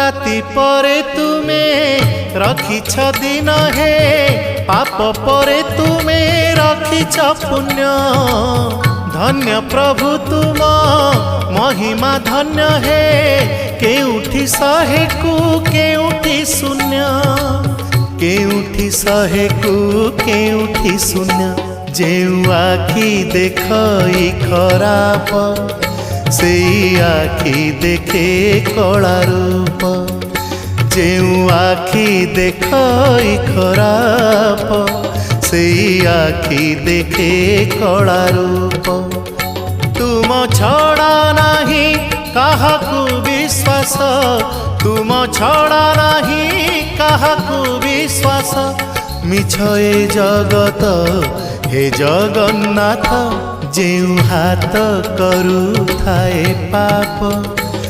राति परे तुमे रखिछ दिन हे पाप परे तुमे रखिछ पुण्य धन्य प्रभु तुम महिमा धन्य हे केउठी शहे को केउठी शून्य केउठी शहे को केउठी शून्य जेउ आखि देखई खराप से आखि देखे कला रूप जेउ आखि देखई खराप से आखि देखे कला रूप तुम छड़ा नहीं काहाकू विश्वास तुम छड़ा नहीं काहाकू विश्वास मिछ ए जगत हे जगन्नाथ जेउ हाथ करू थाए पाप।